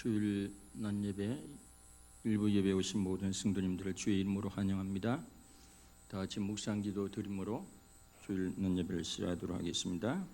주일 낮 예배 일부 예배 오신 모든 성도님들을 주의 이름으로 환영합니다. 다 같이 묵상기도 드림으로 주일 낮 예배를 시작하도록 하겠습니다.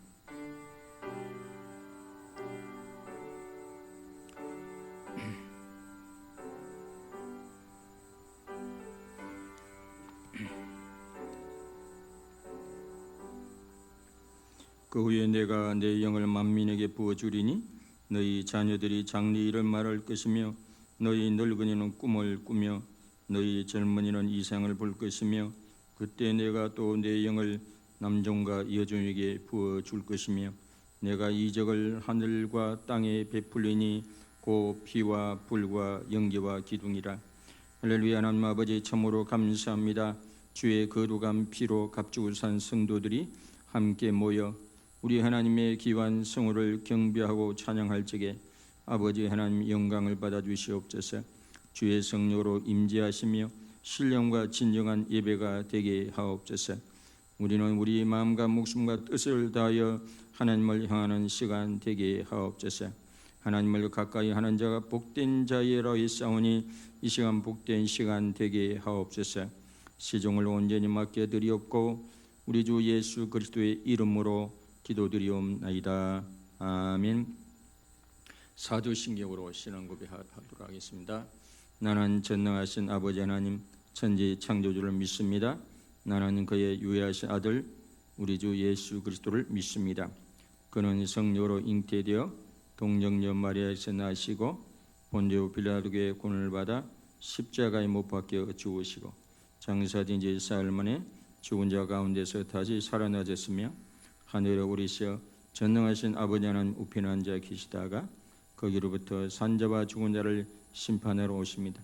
그 후에 내가 내 영을 만민에게 부어주리니 너희 자녀들이 장래일을 말할 것이며 너희 늙은이는 꿈을 꾸며 너희 젊은이는 이상을 볼 것이며 그때 내가 또 내 영을 남종과 여종에게 부어줄 것이며 내가 이적을 하늘과 땅에 베풀리니 곧 피와 불과 연기와 기둥이라. 할렐루야. 하나님 아버지 참으로 감사합니다. 주의 거룩한 피로 값주고 산 성도들이 함께 모여 우리 하나님의 귀한 성호를 경배하고 찬양할 적에 아버지 하나님 영광을 받아 주시옵소서. 주의 성령으로 임재하시며 신령과 진정한 예배가 되게 하옵소서. 우리는 우리 마음과 목숨과 뜻을 다하여 하나님을 향하는 시간 되게 하옵소서. 하나님을 가까이 하는 자가 복된 자예라 했사오니 이 시간 복된 시간 되게 하옵소서. 시종을 온전히 맡겨드리옵고 우리 주 예수 그리스도의 이름으로 기도드리옵나이다. 아멘. 사도신경으로 신앙 고백하도록 하겠습니다. 나는 전능하신 아버지 하나님 천지 창조주를 믿습니다. 나는 그의 유일하신 아들 우리 주 예수 그리스도를 믿습니다. 그는 성령으로 잉태되어 동정녀 마리아에서 나시고 본디오 빌라도의 고난을 받아 십자가에 못 박혀 죽으시고 장사된 지 사흘 만에 죽은 자 가운데서 다시 살아나셨으며 하늘에 오르시어 전능하신 아버지 하나님 우편에 앉아 계시다가 거기로부터 산자와 죽은 자를 심판하러 오십니다.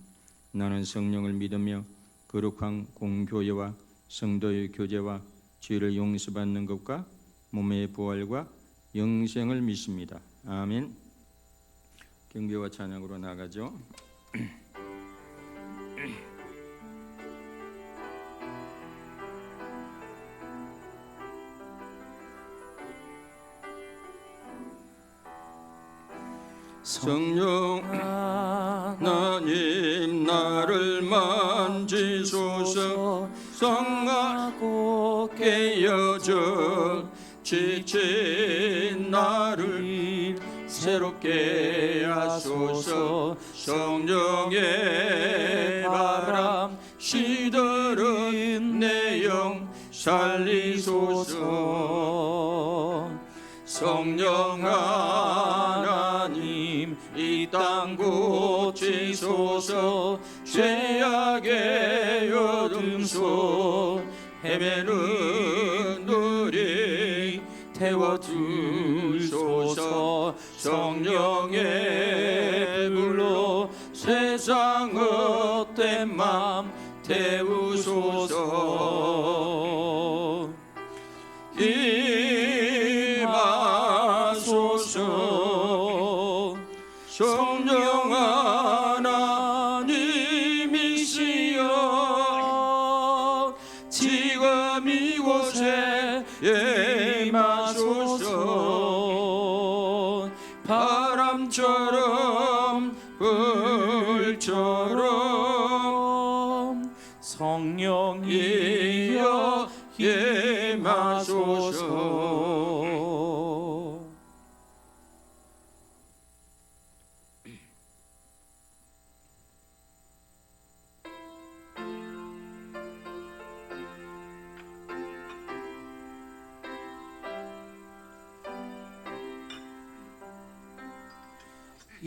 나는 성령을 믿으며 거룩한 공교회와 성도의 교제와 죄를 용서받는 것과 몸의 부활과 영생을 믿습니다. 아멘. 경배와 찬양으로 나가죠. 성령 하나님 나를 만지소서. 성하고 깨어져 지친 나를 새롭게 하소서. 성령의 바람 시들은 내 영 살리소서. 성령 하나님 이 땅 고치소서. 죄악의 어둠속 헤매는 우리 태워주소서. 성령의 불로 세상 헛된 맘 태우소서. 임하소서. 성령 하나님이시여 지금 이곳에 임하소서. 바람처럼 불처럼 성령이여 임하소서.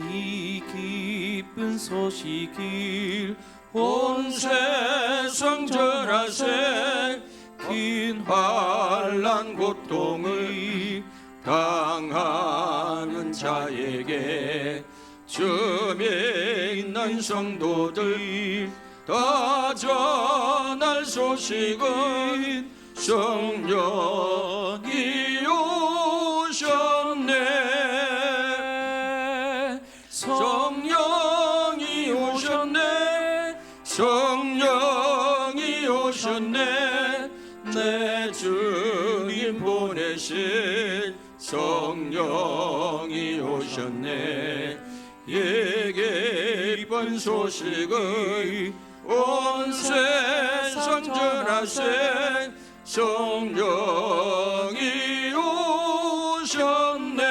이 기쁜 소식을 온 세상 전하세. 긴 환난 고통을 당하는 자에게 주에 있는 성도들 다 전할 소식은 성령이 오셨네. 성령이 오셨네. 성령이 오셨네. 내 주님 보내신 성령이 오셨네. 예게 기쁜 소식을 온 세상 전하세 성령이 오셨네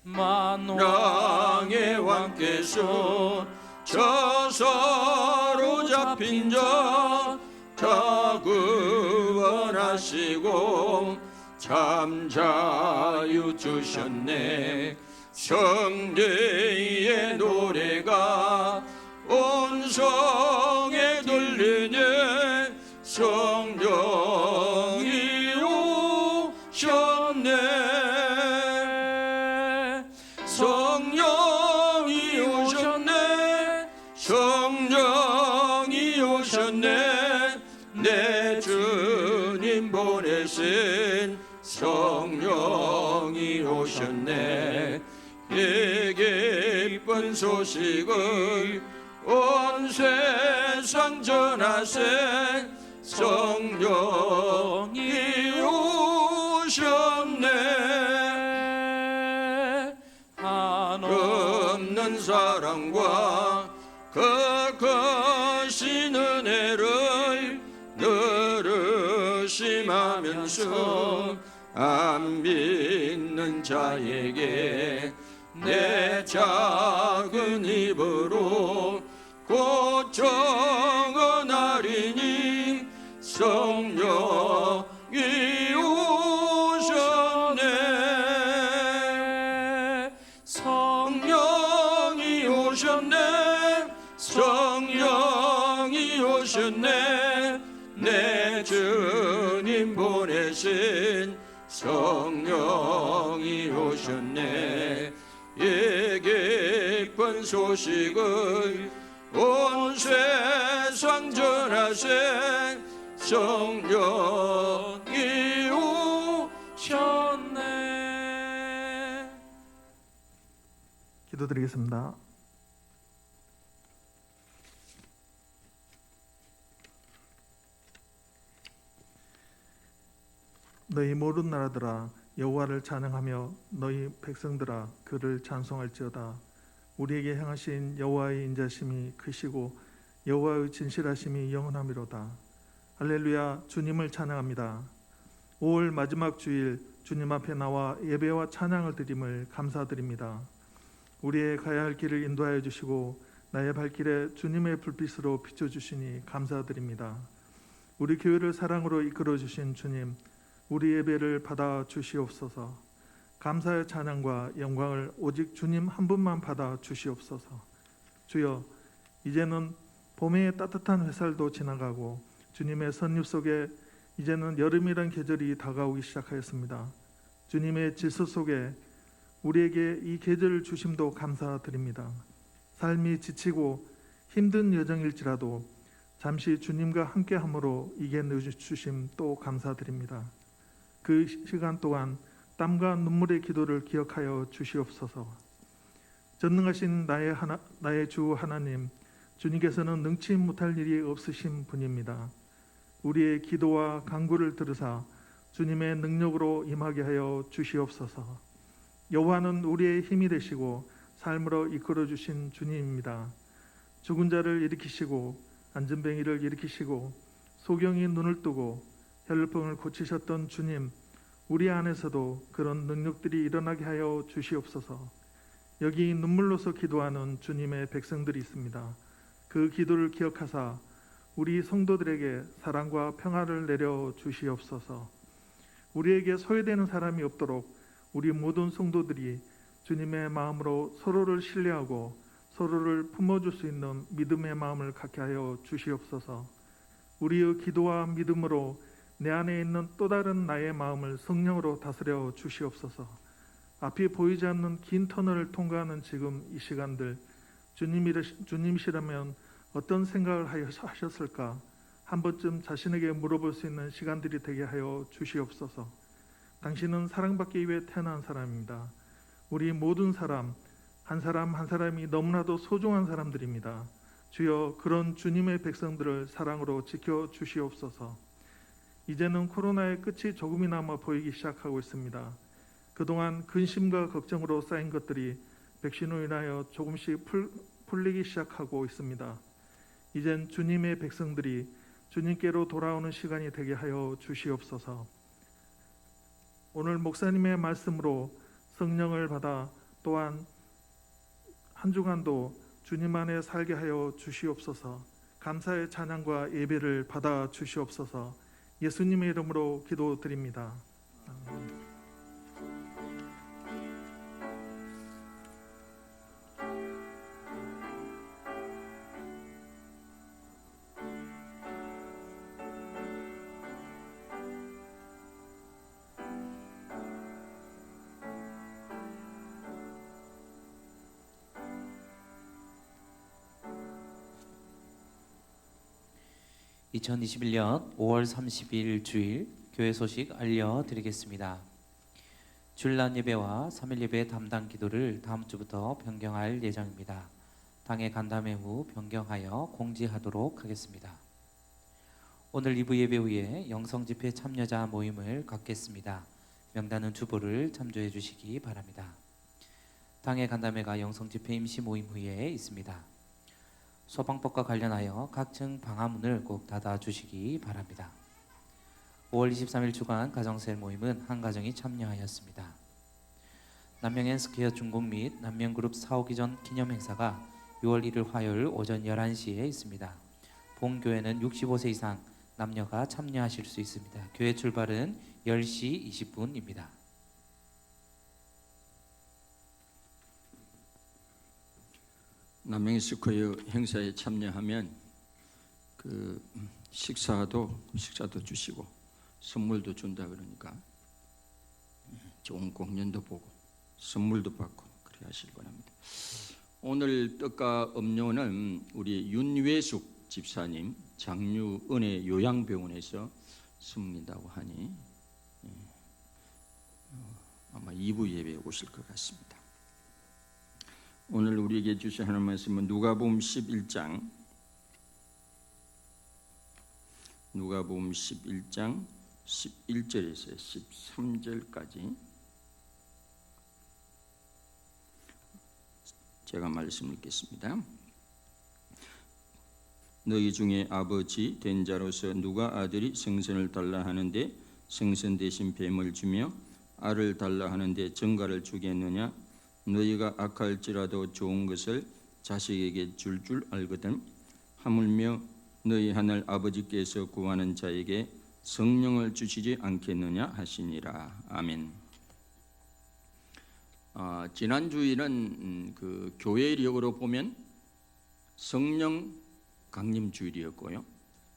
만왕의 왕께서 저서로 잡힌 자 다 구원하시고 참 자유 주셨네 성례의 노래가 온 성에 들리네 성령이 오셨네 성령이 오셨네 성령이 오셨네 내 주님 보내신 성령이 오셨네 예게 기쁜 소식을 온 세상 전하세 성령이 오셨네 한없는 사랑과 그 크신 은혜를 늘으심하면서 안 믿는 자에게 내 작은 입으로 곧 정언하리니 성령이 오셨네 성령이 오셨네 성령이 오셨네 내 주님 보내신 성령이 오셨네 예게 기쁜 소식을 온 세상 전하세 성령이 오셨네 기도드리겠습니다. 너희 모든 나라들아 여호와를 찬양하며 너희 백성들아 그를 찬송할지어다. 우리에게 행하신 여호와의 인자심이 크시고 여호와의 진실하심이 영원하미로다. 할렐루야. 주님을 찬양합니다. 5월 마지막 주일 주님 앞에 나와 예배와 찬양을 드림을 감사드립니다. 우리의 가야 할 길을 인도하여 주시고 나의 발길에 주님의 불빛으로 비춰주시니 감사드립니다. 우리 교회를 사랑으로 이끌어 주신 주님, 우리 예배를 받아 주시옵소서. 감사의 찬양과 영광을 오직 주님 한 분만 받아 주시옵소서. 주여, 이제는 봄의 따뜻한 햇살도 지나가고 주님의 선율 속에 이제는 여름이란 계절이 다가오기 시작하였습니다. 주님의 질서 속에 우리에게 이 계절을 주심도 감사드립니다. 삶이 지치고 힘든 여정일지라도 잠시 주님과 함께함으로 이겨내 주심 또 감사드립니다. 그 시간 동안 땀과 눈물의 기도를 기억하여 주시옵소서. 전능하신 나의 주 하나님, 주님께서는 능치 못할 일이 없으신 분입니다. 우리의 기도와 간구를 들으사 주님의 능력으로 임하게 하여 주시옵소서. 여호와는 우리의 힘이 되시고 삶으로 이끌어 주신 주님입니다. 죽은 자를 일으키시고 안전뱅이를 일으키시고 소경이 눈을 뜨고 혈루병을 고치셨던 주님, 우리 안에서도 그런 능력들이 일어나게 하여 주시옵소서. 여기 눈물로서 기도하는 주님의 백성들이 있습니다. 그 기도를 기억하사 우리 성도들에게 사랑과 평화를 내려 주시옵소서. 우리에게 소외되는 사람이 없도록 우리 모든 성도들이 주님의 마음으로 서로를 신뢰하고 서로를 품어줄 수 있는 믿음의 마음을 갖게 하여 주시옵소서. 우리의 기도와 믿음으로 내 안에 있는 또 다른 나의 마음을 성령으로 다스려 주시옵소서. 앞이 보이지 않는 긴 터널을 통과하는 지금 이 시간들, 주님이시라면 어떤 생각을 하셨을까? 한 번쯤 자신에게 물어볼 수 있는 시간들이 되게 하여 주시옵소서. 당신은 사랑받기 위해 태어난 사람입니다. 우리 모든 사람 한 사람이 너무나도 소중한 사람들입니다. 주여, 그런 주님의 백성들을 사랑으로 지켜 주시옵소서. 이제는 코로나의 끝이 조금이나마 보이기 시작하고 있습니다. 그동안 근심과 걱정으로 쌓인 것들이 백신으로 인하여 조금씩 풀리기 시작하고 있습니다. 이젠 주님의 백성들이 주님께로 돌아오는 시간이 되게 하여 주시옵소서. 오늘 목사님의 말씀으로 성령을 받아 또한 한 주간도 주님 안에 살게 하여 주시옵소서. 감사의 찬양과 예배를 받아 주시옵소서. 예수님의 이름으로 기도드립니다. 아멘. (2021년 5월 30일) 주일 교회 소식 알려드리겠습니다. 주일날 예배와 3일 예배 담당 기도를 다음 주부터 변경할 예정입니다. 당의 간담회 후 변경하여 공지하도록 하겠습니다. 오늘 2부 예배 후에 영성집회 참여자 모임을 갖겠습니다. 명단은 주보를 참조해 주시기 바랍니다. 당의 간담회가 영성집회 임시 모임 후에 있습니다. 소방법과 관련하여 각층 방화문을 꼭 닫아주시기 바랍니다. 5월 23일 주간 가정셀 모임은 한 가정이 참여하였습니다. 남명앤스퀘어 중공 및 남명그룹 사오기전 기념행사가 6월 1일 화요일 오전 11시에 있습니다. 본교회는 65세 이상 남녀가 참여하실 수 있습니다. 교회 출발은 10시 20분입니다. 남행스퀘어 행사에 참여하면 그 식사도 주시고 선물도 준다 그러니까 좋은 공연도 보고 선물도 받고 그래 하실 거랍니다. 오늘 떡과 음료는 우리 윤외숙 집사님 장류은혜 요양병원에서 씁니다고 하니 아마 2부 예배에 오실 것 같습니다. 오늘 우리에게 주신 하나님 말씀은 누가복음 11장 11절에서 13절까지 제가 말씀 읽겠습니다. 너희 중에 아버지 된 자로서 누가 아들이 생선을 달라 하는데 생선 대신 뱀을 주며 알을 달라 하는데 정갈을 주겠느냐? 너희가 악할지라도 좋은 것을 자식에게 줄 알거든. 하물며 너희 하늘 아버지께서 구하는 자에게 성령을 주시지 않겠느냐 하시니라. 아멘. 지난 주일은 그 교회력으로 보면 성령 강림 주일이었고요.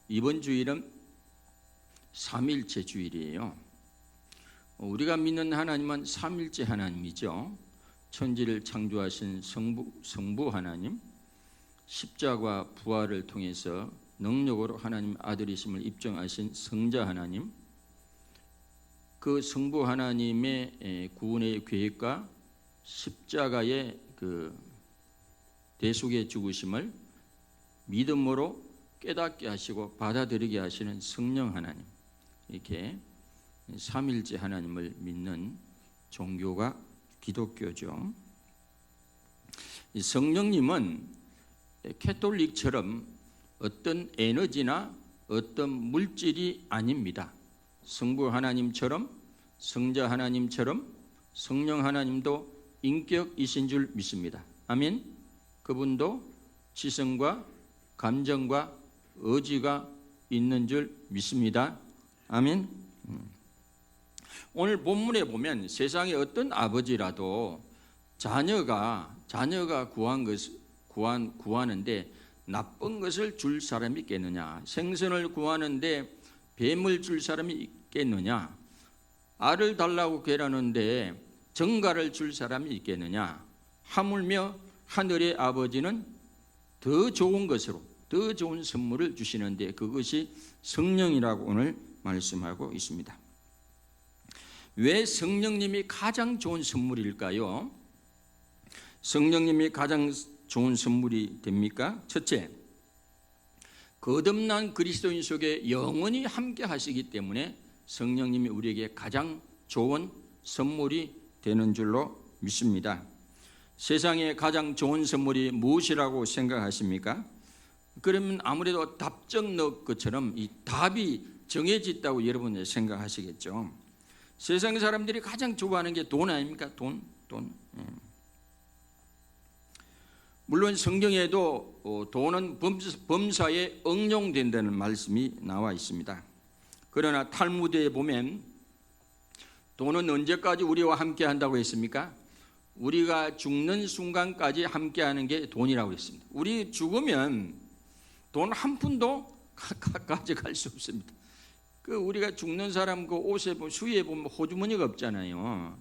이번 주일은 삼일째 주일이에요. 우리가 믿는 하나님은 삼일째 하나님이죠. 천지를 창조하신 성부 하나님, 십자가 부활을 통해서 능력으로 하나님 아들이심을 입증하신 성자 하나님, 그 성부 하나님의 구원의 계획과 십자가의 그 대속의 죽으심을 믿음으로 깨닫게 하시고 받아들이게 하시는 성령 하나님, 이렇게 삼일째 하나님을 믿는 종교가 기독교죠. 이 성령님은 캐톨릭처럼 어떤 에너지나 어떤 물질이 아닙니다. 성부 하나님처럼 성자 하나님처럼 성령 하나님도 인격이신 줄 믿습니다. 아멘. 그분도 지성과 감정과 의지가 있는 줄 믿습니다. 아멘. 오늘 본문에 보면 세상의 어떤 아버지라도 자녀가 구하는데 나쁜 것을 줄 사람이 있겠느냐? 생선을 구하는데 뱀을 줄 사람이 있겠느냐? 알을 달라고 괴라는데 정갈을 줄 사람이 있겠느냐? 하물며 하늘의 아버지는 더 좋은 것으로 더 좋은 선물을 주시는데 그것이 성령이라고 오늘 말씀하고 있습니다. 왜 성령님이 가장 좋은 선물일까요? 성령님이 가장 좋은 선물이 됩니까? 첫째, 거듭난 그리스도인 속에 영원히 함께 하시기 때문에 성령님이 우리에게 가장 좋은 선물이 되는 줄로 믿습니다. 세상에 가장 좋은 선물이 무엇이라고 생각하십니까? 그러면 아무래도 답정너 것처럼 이 답이 정해졌다고 여러분이 생각하시겠죠. 세상 사람들이 가장 좋아하는 게 돈 아닙니까? 돈. 물론 성경에도 돈은 범사에 응용된다는 말씀이 나와 있습니다. 그러나 탈무드에 보면 돈은 언제까지 우리와 함께 한다고 했습니까? 우리가 죽는 순간까지 함께하는 게 돈이라고 했습니다. 우리 죽으면 돈 한 푼도 가져갈 수 없습니다. 그 우리가 죽는 사람 그 옷에 보면 수위에 보면 호주머니가 없잖아요.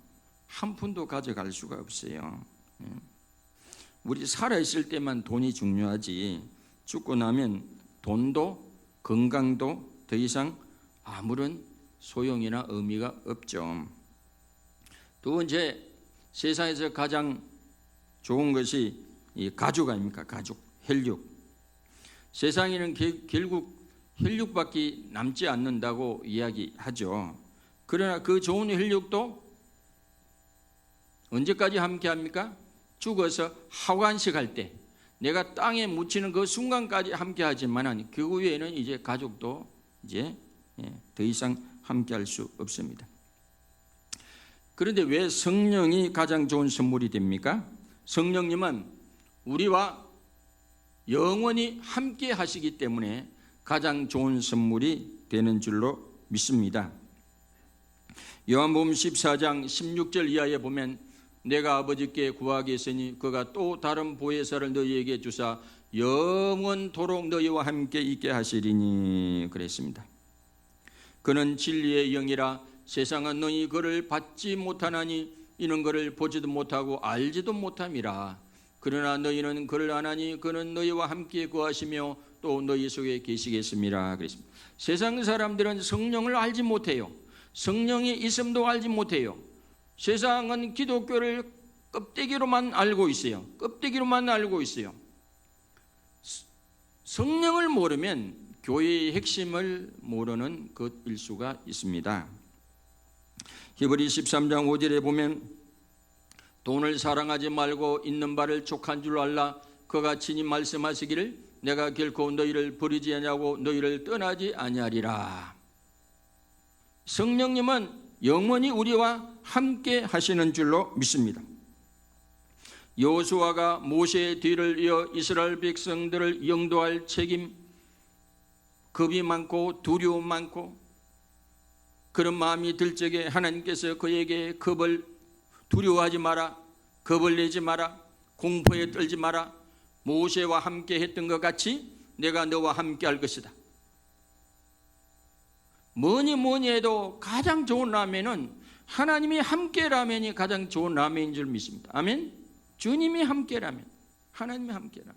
한 푼도 가져갈 수가 없어요. 우리 살아 있을 때만 돈이 중요하지 죽고 나면 돈도 건강도 더 이상 아무런 소용이나 의미가 없죠. 두 번째, 세상에서 가장 좋은 것이 이 가죽 아닙니까? 가죽, 혈육. 세상에는 결국 혈육밖에 남지 않는다고 이야기하죠. 그러나 그 좋은 혈육도 언제까지 함께합니까? 죽어서 하관식할 때 내가 땅에 묻히는 그 순간까지 함께하지만 그 후에는 이제 가족도 이제 더 이상 함께할 수 없습니다. 그런데 왜 성령이 가장 좋은 선물이 됩니까? 성령님은 우리와 영원히 함께 하시기 때문에 가장 좋은 선물이 되는 줄로 믿습니다. 요한복음 14장 16절 이하에 보면 내가 아버지께 구하겠으니 그가 또 다른 보혜사를 너희에게 주사 영원토록 너희와 함께 있게 하시리니 그랬습니다. 그는 진리의 영이라 세상은 너희 그를 받지 못하나니 이는 그를 보지도 못하고 알지도 못함이라. 그러나 너희는 그를 아나니 그는 너희와 함께 거하시며 또 너희 속에 계시겠습니다. 그랬습니다. 세상 사람들은 성령을 알지 못해요. 성령이 있음도 알지 못해요. 세상은 기독교를 껍데기로만 알고 있어요. 껍데기로만 알고 있어요. 성령을 모르면 교회의 핵심을 모르는 것일 수가 있습니다. 히브리 13장 5절에 보면 돈을 사랑하지 말고 있는 바를 족한 줄 알라. 그가 친히 말씀하시기를 내가 결코 너희를 버리지 아니하고 너희를 떠나지 아니하리라. 성령님은 영원히 우리와 함께 하시는 줄로 믿습니다. 여호수아가 모세의 뒤를 이어 이스라엘 백성들을 영도할 책임, 겁이 많고 두려움 많고 그런 마음이 들 적에 하나님께서 그에게 겁을 두려워하지 마라, 겁을 내지 마라, 공포에 떨지 마라, 모세와 함께 했던 것 같이 내가 너와 함께 할 것이다. 뭐니 해도 가장 좋은 라면은 하나님이 함께 라면이 가장 좋은 라면인 줄 믿습니다. 아멘. 주님이 함께 라면, 하나님이 함께 라면.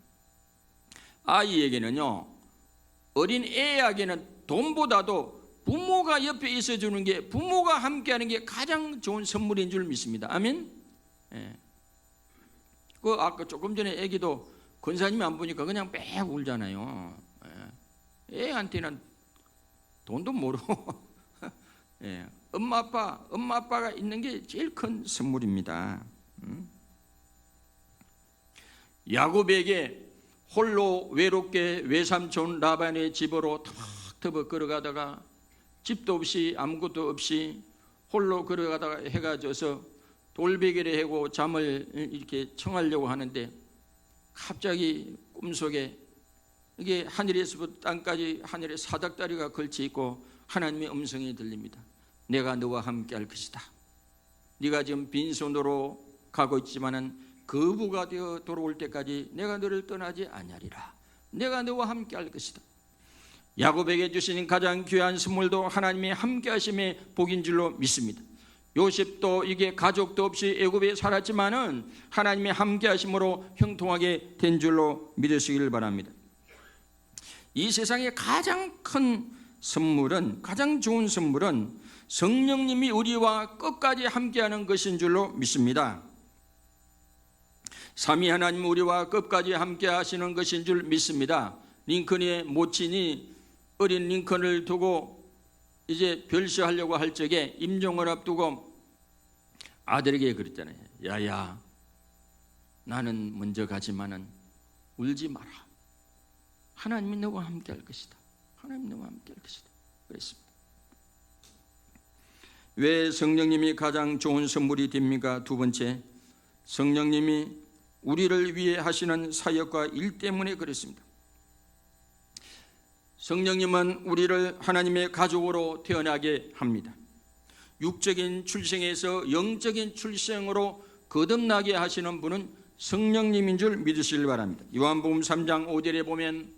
아이에게는요, 어린 애에게는 돈보다도 부모가 옆에 있어주는 게, 부모가 함께하는 게 가장 좋은 선물인 줄 믿습니다. 아멘. 예. 그 아까 조금 전에 애기도 권사님이 안 보니까 그냥 빽 울잖아요. 예. 애한테는 돈도 모르고 예. 엄마 아빠가 있는 게 제일 큰 선물입니다. 야곱에게 홀로 외롭게 외삼촌 라반의 집으로 터벅터벅 걸어가다가 집도 없이 아무것도 없이 홀로 걸어가다가 해가 져서 돌베개를 해고 잠을 이렇게 청하려고 하는데 갑자기 꿈속에 이게 하늘에서부터 땅까지 하늘에 사닥다리가 걸쳐 있고 하나님의 음성이 들립니다. 내가 너와 함께 할 것이다. 네가 지금 빈손으로 가고 있지만은 거부가 되어 돌아올 때까지 내가 너를 떠나지 아니하리라. 내가 너와 함께 할 것이다. 야곱에게 주시는 가장 귀한 선물도 하나님의 함께 하심의 복인 줄로 믿습니다. 요셉도 이게 가족도 없이 애굽에 살았지만은 하나님의 함께 하심으로 형통하게 된 줄로 믿으시기를 바랍니다. 이 세상의 가장 큰 선물은, 가장 좋은 선물은 성령님이 우리와 끝까지 함께하는 것인 줄로 믿습니다. 삼위 하나님 우리와 끝까지 함께 하시는 것인 줄 믿습니다. 링컨의 모친이 어린 링컨을 두고 이제 별시하려고 할 적에 임종을 앞두고 아들에게 그랬잖아요. 야야, 나는 먼저 가지만은 울지 마라. 하나님이 너와 함께 할 것이다. 하나님이 너와 함께 할 것이다. 그랬습니다. 왜 성령님이 가장 좋은 선물이 됩니까? 두 번째, 성령님이 우리를 위해 하시는 사역과 일 때문에 그렇습니다. 성령님은 우리를 하나님의 가족으로 태어나게 합니다. 육적인 출생에서 영적인 출생으로 거듭나게 하시는 분은 성령님인 줄 믿으시길 바랍니다. 요한복음 3장 5절에 보면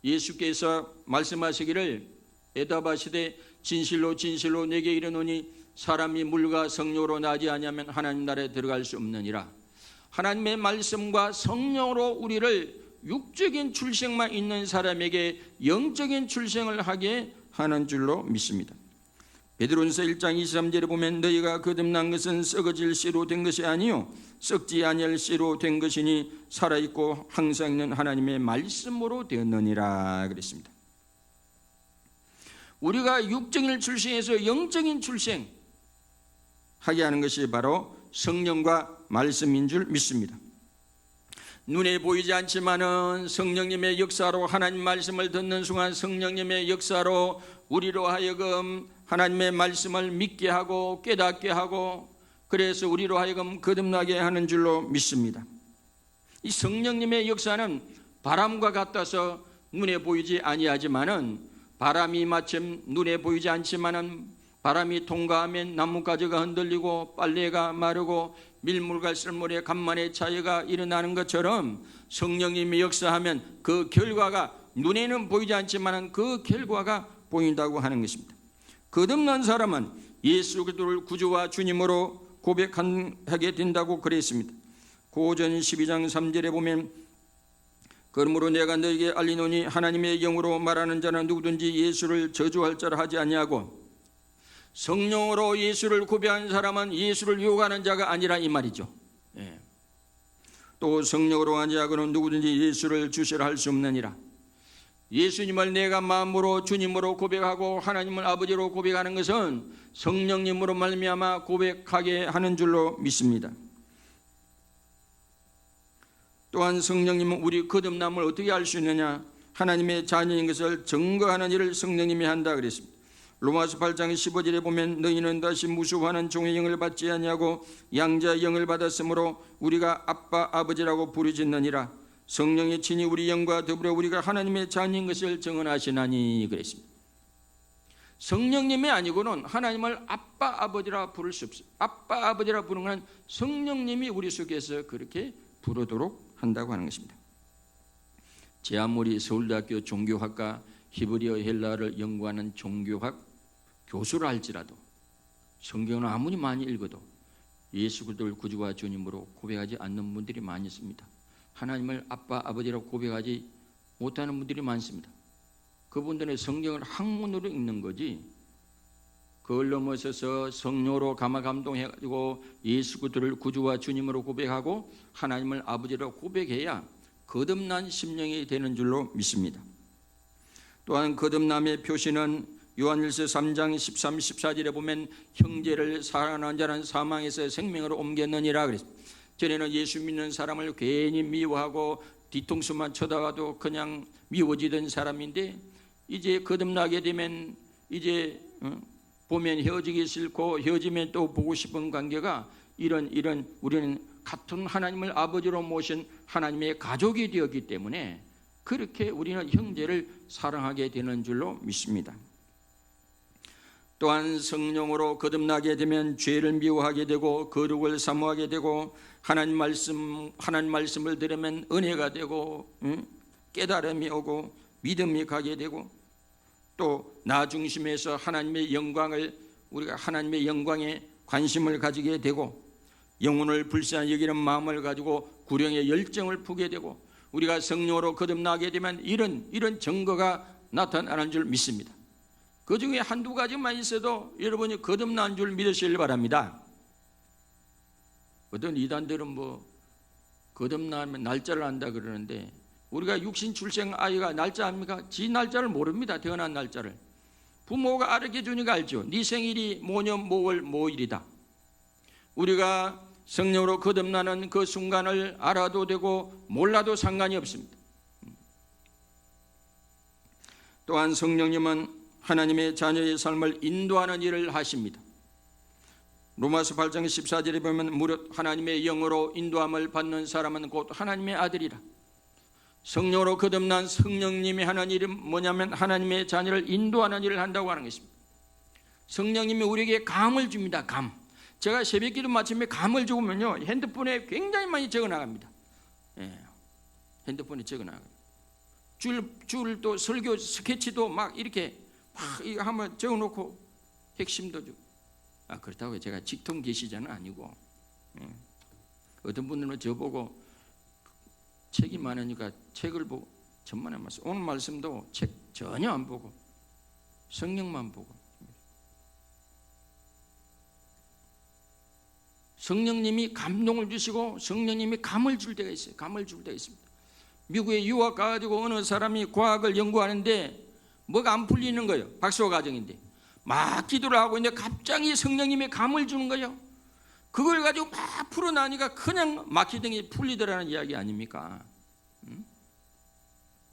예수께서 말씀하시기를 대답하시되 진실로 진실로 내게 이르노니 사람이 물과 성령으로 나지 아니하면 하나님 나라에 들어갈 수 없느니라. 하나님의 말씀과 성령으로 우리를 육적인 출생만 있는 사람에게 영적인 출생을 하게 하는 줄로 믿습니다. 베드로전서 1장 23절에 보면 너희가 거듭난 것은 썩어질 씨로 된 것이 아니요 썩지 아니할 씨로 된 것이니 살아있고 항상 있는 하나님의 말씀으로 되었느니라 그랬습니다. 우리가 육적인 출생에서 영적인 출생 하게 하는 것이 바로 성령과 말씀인 줄 믿습니다. 눈에 보이지 않지만은 성령님의 역사로 하나님 말씀을 듣는 순간 성령님의 역사로 우리로 하여금 하나님의 말씀을 믿게 하고 깨닫게 하고 그래서 우리로 하여금 거듭나게 하는 줄로 믿습니다. 이 성령님의 역사는 바람과 같아서 눈에 보이지 아니하지만은 바람이 마침 눈에 보이지 않지만은 바람이 통과하면 나뭇가지가 흔들리고 빨래가 마르고 밀물과 썰물의 간만의 차이가 일어나는 것처럼 성령님이 역사하면 그 결과가 눈에는 보이지 않지만 그 결과가 보인다고 하는 것입니다. 거듭난 사람은 예수 그리스도를 구주와 주님으로 고백하게 된다고 그랬습니다. 고전 12장 3절에 보면 그러므로 내가 너에게 알리노니 하나님의 영으로 말하는 자는 누구든지 예수를 저주할 자라 하지 아니하고 성령으로 예수를 고백하는 사람은 예수를 욕하는 자가 아니라 이 말이죠. 또 성령으로 하지 않고는 누구든지 예수를 주시라 할 수 없느니라. 예수님을 내가 마음으로 주님으로 고백하고 하나님을 아버지로 고백하는 것은 성령님으로 말미암아 고백하게 하는 줄로 믿습니다. 또한 성령님은 우리 거듭남을 어떻게 알 수 있느냐? 하나님의 자녀인 것을 증거하는 일을 성령님이 한다 그랬습니다. 로마서 8장 15절에 보면 너희는 다시 무수하는 종의 영을 받지 아니하고 양자의 영을 받았으므로 우리가 아빠 아버지라고 부르짖느니라. 성령의 친히 우리 영과 더불어 우리가 하나님의 자녀인 것을 증언하시나니 그랬습니다. 성령님이 아니고는 하나님을 아빠 아버지라 부를 수 없어요. 아빠 아버지라 부르는 건 성령님이 우리 속에서 그렇게 부르도록 한다고 하는 것입니다. 제 아무리 서울대학교 종교학과 히브리어 헬라어를 연구하는 종교학 교수를 할지라도 성경을 아무리 많이 읽어도 예수 그리스도를 구주와 주님으로 고백하지 않는 분들이 많이 있습니다. 하나님을 아빠 아버지라고 고백하지 못하는 분들이 많습니다. 그분들은 성경을 학문으로 읽는 거지 그걸 넘어서서 성령으로 감화감동해가지고 예수 그리스도를 구주와 주님으로 고백하고 하나님을 아버지라고 고백해야 거듭난 심령이 되는 줄로 믿습니다. 또한 거듭남의 표시는 요한일서 3장 13, 14절에 보면 형제를 사랑하는 자는 사망에서 생명으로 옮겼느니라 그랬습니다. 전에는 예수 믿는 사람을 괜히 미워하고 뒤통수만 쳐다봐도 그냥 미워지던 사람인데 이제 거듭나게 되면 이제 보면 헤어지기 싫고 헤어지면 또 보고 싶은 관계가 이런 우리는 같은 하나님을 아버지로 모신 하나님의 가족이 되었기 때문에 그렇게 우리는 형제를 사랑하게 되는 줄로 믿습니다. 또한 성령으로 거듭나게 되면 죄를 미워하게 되고 거룩을 사모하게 되고 하나님 말씀을 들으면 은혜가 되고 깨달음이 오고 믿음이 가게 되고 또 나 중심에서 하나님의 영광을 우리가 하나님의 영광에 관심을 가지게 되고 영혼을 불쌍히 여기는 마음을 가지고 구령의 열정을 품게 되고 우리가 성령으로 거듭나게 되면 이런 증거가 나타나는 줄 믿습니다. 그 중에 한두 가지만 있어도 여러분이 거듭난 줄 믿으시길 바랍니다. 어떤 이단들은 거듭나면 날짜를 안다 그러는데 우리가 육신 출생 아이가 날짜 압니까? 지 날짜를 모릅니다. 태어난 날짜를. 부모가 알려주니까 알죠. 네 생일이 뭐년 뭐월 뭐일이다. 우리가 성령으로 거듭나는 그 순간을 알아도 되고 몰라도 상관이 없습니다. 또한 성령님은 하나님의 자녀의 삶을 인도하는 일을 하십니다. 로마서 8장 14절에 보면 무릇 하나님의 영으로 인도함을 받는 사람은 곧 하나님의 아들이라. 성령으로 거듭난 성령님이 하는 일은 뭐냐면 하나님의 자녀를 인도하는 일을 한다고 하는 것입니다. 성령님이 우리에게 감을 줍니다. 감. 제가 새벽기도 마침에 감을 주면요 핸드폰에 굉장히 많이 적어나갑니다. 핸드폰에 적어나갑니다. 줄도 설교 스케치도 막 이렇게 막 이거 한번 적어놓고 핵심도 주고. 그렇다고 제가 직통 계시자는 아니고, 어떤 분들은 저보고 책이 많으니까 책을 보고 전만에 말씀. 오늘 말씀도 책 전혀 안 보고 성령만 보고. 성령님이 감동을 주시고 성령님이 감을 줄 때가 있어요. 감을 줄 때가 있습니다. 미국에 유학 가가지고 어느 사람이 과학을 연구하는데 뭐가 안 풀리는 거예요. 박사 과정인데 막 기도를 하고 있는데 갑자기 성령님이 감을 주는 거예요. 그걸 가지고 막 풀어나니까 그냥 막히던 게 풀리더라는 이야기 아닙니까?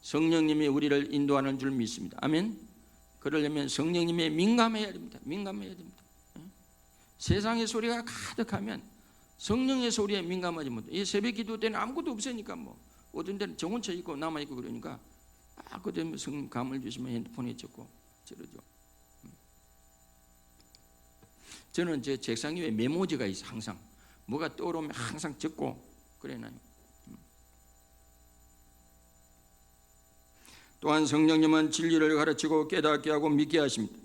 성령님이 우리를 인도하는 줄 믿습니다. 아멘. 그러려면 성령님에 민감해야 됩니다. 민감해야 됩니다. 세상의 소리가 가득하면 성령의 소리에 민감하지 못해. 이 새벽 기도 때는 아무것도 없으니까 뭐 어떤 데는 정원처 있고 남아 있고 그러니까 그때 성령 감을 주시면 핸드폰에 적고 저러죠. 저는 제 책상 위에 메모지가 있어. 항상 뭐가 떠오르면 항상 적고 그래놔요. 또한 성령님은 진리를 가르치고 깨닫게 하고 믿게 하십니다.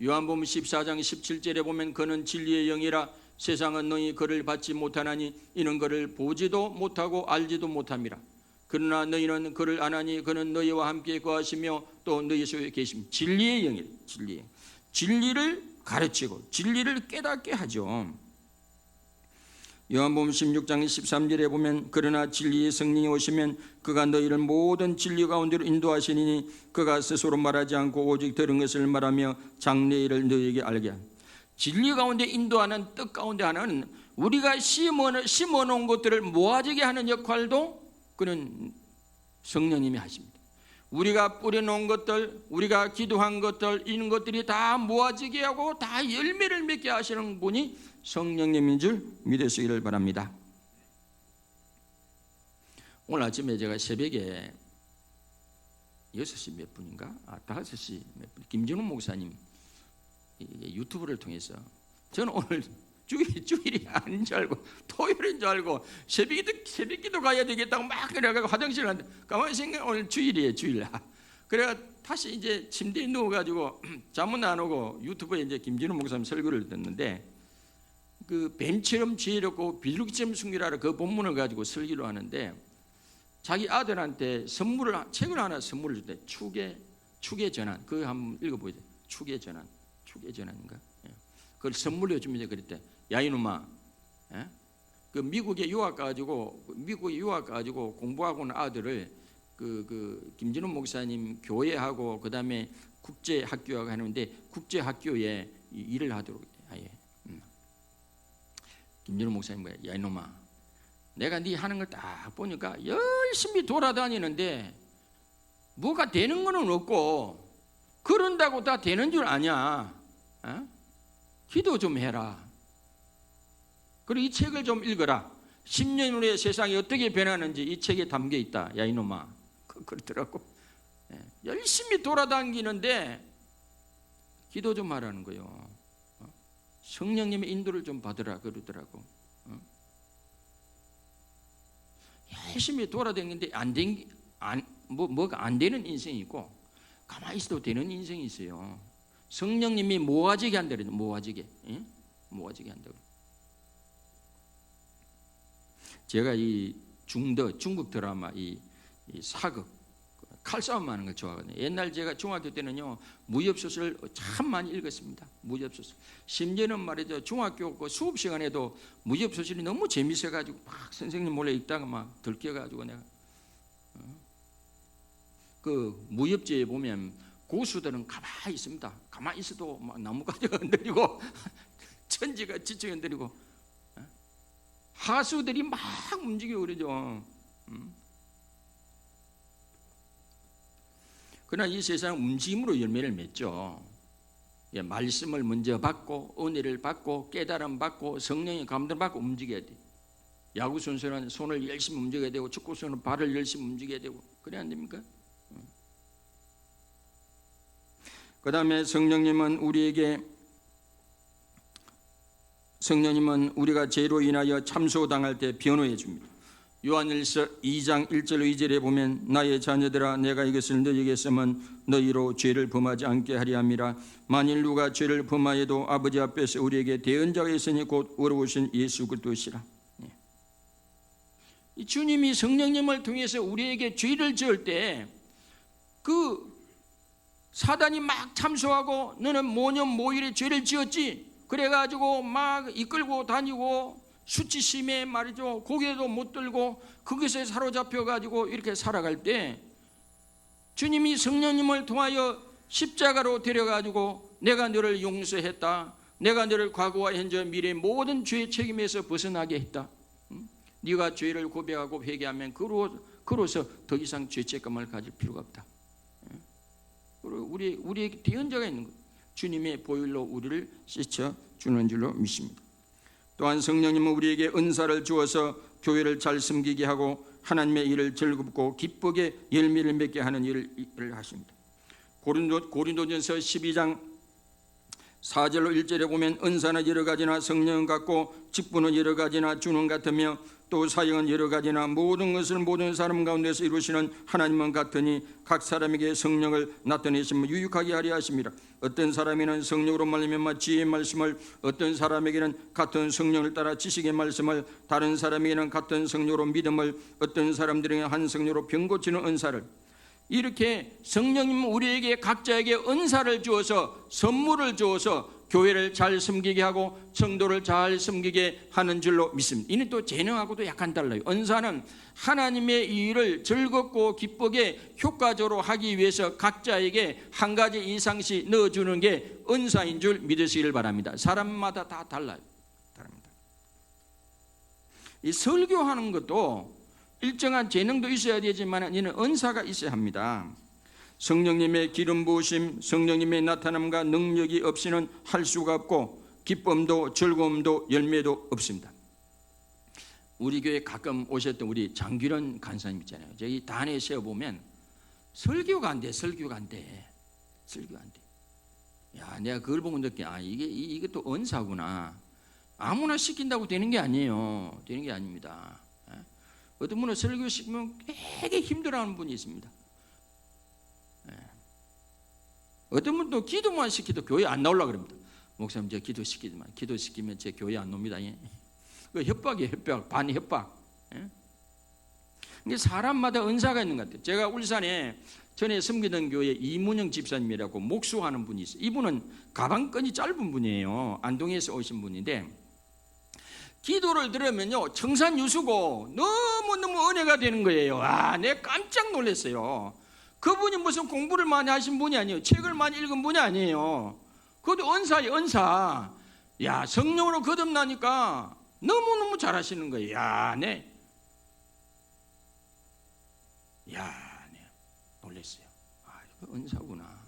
요한복음 14장 17절에 보면 그는 진리의 영이라 세상은 너희 그를 받지 못하나니 이는 그를 보지도 못하고 알지도 못함이라. 그러나 너희는 그를 아나니 그는 너희와 함께 거하시며 또 너희 속에 계십니다. 진리의 영이라. 진리를 가르치고 진리를 깨닫게 하죠. 요한복음 16장 13절에 보면 그러나 진리의 성령이 오시면 그가 너희를 모든 진리 가운데로 인도하시니 그가 스스로 말하지 않고 오직 들은 것을 말하며 장래일을 너희에게 알게 합니다. 진리 가운데 인도하는 뜻 가운데 하나는 우리가 심어놓은 것들을 모아지게 하는 역할도 그는 성령님이 하십니다. 우리가 뿌려놓은 것들, 우리가 기도한 것들, 이런 것들이 다 모아지게 하고 다 열매를 맺게 하시는 분이 성령님인 줄 믿으시기를 바랍니다. 오늘 아침에 제가 새벽에 6시 몇 분인가? 5시 몇 분, 김진훈 목사님 유튜브를 통해서 저는 오늘 주일이 아닌 줄 알고 토요일인 줄 알고 새벽기도 가야 되겠다고 막 그래가지고 화장실 갔는데 가만히 생각해 오늘 주일이에요. 주일. 그래가 다시 이제 침대에 누워가지고 잠은 안 오고 유튜브에 이제 김진훈 목사님 설교를 듣는데 그 뱀처럼 지혜롭고 비둘기처럼 순결하라 그 본문을 가지고 설교를 하는데 자기 아들한테 책을 하나 선물을 줄 때 축의 전환 그거 한번 읽어보세요. 축의 전환인가? 그걸 선물로 주면 이제 그랬대. 야 이놈아, 그 미국에 유학 가지고 공부하고 온 아들을 그 김진훈 목사님 교회하고 그 다음에 국제 학교하고 하는데 국제 학교에 일을 하도록 해. 김진훈 목사님 뭐야? 야 이놈아, 내가 네 하는 걸 딱 보니까 열심히 돌아다니는데 뭐가 되는 거는 없고 그런다고 다 되는 줄 아냐? 기도 좀 해라. 그리고 이 책을 좀 읽어라. 10년 후에 세상이 어떻게 변하는지 이 책에 담겨 있다. 야 이놈아. 그러더라고. 열심히 돌아다니는데 기도 좀 하라는 거예요. 성령님의 인도를 좀 받으라 그러더라고. 열심히 돌아다니는데 뭐가 안 되는 인생이 있고 가만히 있어도 되는 인생이 있어요. 성령님이 모아지게 한다 그래요. 모아지게 한다고. 제가 이 중국 드라마 이 사극 칼싸움 하는 걸 좋아하거든요. 옛날 제가 중학교 때는요 무협소설 참 많이 읽었습니다. 무협소설. 심지어는 말이죠 중학교 그 수업 시간에도 무협소설이 너무 재밌어가지고 막 선생님 몰래 읽다가 막 들켜가지고 내가 그 무협지에 보면 고수들은 가만히 있습니다. 가만히 있어도 막 나뭇가지가 흔들리고 천지가 지쳐 흔들리고 하수들이 막 움직이고 그러죠. 그러나 이 세상은 움직임으로 열매를 맺죠. 예, 말씀을 먼저 받고 은혜를 받고 깨달음 받고 성령의 감동 받고 움직여야 돼. 야구 선수는 손을 열심히 움직여야 되고 축구 선수는 발을 열심히 움직여야 되고 그래야 안 됩니까? 그 다음에 성령님은 우리가 죄로 인하여 참소당할 때 변호해 줍니다. 요한일서 2장 1절 2절에 보면 나의 자녀들아 내가 이것을 너희에게 쓰면 너희로 죄를 범하지 않게 하리 함이라. 만일 누가 죄를 범하여도 아버지 앞에서 우리에게 대언자가 있으니 곧 어려우신 예수 그리스도시라. 이 주님이 성령님을 통해서 우리에게 죄를 지을 때 그 사단이 막 참소하고 너는 모년 모일에 죄를 지었지 그래가지고 막 이끌고 다니고 수치심에 말이죠 고개도 못 들고 그것에 사로잡혀가지고 이렇게 살아갈 때 주님이 성령님을 통하여 십자가로 데려가지고 내가 너를 용서했다, 내가 너를 과거와 현재 미래 모든 죄의 책임에서 벗어나게 했다, 네가 죄를 고백하고 회개하면 그로서 더 이상 죄책감을 가질 필요가 없다. 우리에게 대언자가 있는 거예요. 주님의 보혈로 우리를 씻어주는 줄로 믿습니다. 또한 성령님은 우리에게 은사를 주어서 교회를 잘 섬기게 하고 하나님의 일을 즐겁고 기쁘게 열매를 맺게 하는 일을 하십니다. 고린도전서 12장 4절로 1절에 보면 은사는 여러 가지나 성령은 같고 직분은 여러 가지나 주는 같으며 또 사역은 여러 가지나 모든 것을 모든 사람 가운데서 이루시는 하나님은 같으니 각 사람에게 성령을 나타내시면 유익하게 하려 하십니다. 어떤 사람에게는 성령으로 말미암아 지혜의 말씀을, 어떤 사람에게는 같은 성령을 따라 지식의 말씀을, 다른 사람에게는 같은 성령으로 믿음을, 어떤 사람들에게는 한 성령으로 병 고치는 은사를. 이렇게 성령님은 우리에게 각자에게 은사를 주어서 선물을 주어서 교회를 잘 섬기게 하고 성도를 잘 섬기게 하는 줄로 믿습니다. 이는 또 재능하고도 약간 달라요. 은사는 하나님의 일을 즐겁고 기쁘게 효과적으로 하기 위해서 각자에게 한 가지 이상씩 넣어주는 게 은사인 줄 믿으시길 바랍니다. 사람마다 다 달라요. 다릅니다. 이 설교하는 것도 일정한 재능도 있어야 되지만 이는 은사가 있어야 합니다. 성령님의 기름 부으심, 성령님의 나타남과 능력이 없이는 할 수가 없고 기쁨도 즐거움도 열매도 없습니다. 우리 교회 가끔 오셨던 우리 장규련 간사님 있잖아요. 저기 단에 세워보면 설교가 안 돼. 야, 내가 그걸 보고 느껴. 이게 또 은사구나. 아무나 시킨다고 되는 게 아니에요. 되는 게 아닙니다. 어떤 분은 설교 시키면 되게 힘들어하는 분이 있습니다. 어떤 분도 기도만 시키도 교회 안 나오려고 그럽니다. 목사님 저 기도시키면 제 교회 안 옵니다. 그 협박이에요. 협박, 반협박. 이게 사람마다 은사가 있는 것 같아요. 제가 울산에 전에 섬기던 교회 이문영 집사님이라고 목수하는 분이 있어요. 이분은 가방끈이 짧은 분이에요. 안동에서 오신 분인데 기도를 들으면요 청산유수고 너무너무 은혜가 되는 거예요. 내가 깜짝 놀랐어요. 그분이 무슨 공부를 많이 하신 분이 아니에요. 책을 많이 읽은 분이 아니에요. 그것도 은사예요. 은사. 야, 성령으로 거듭나니까 너무너무 잘하시는 거예요. 네 놀랐어요. 이거 은사구나.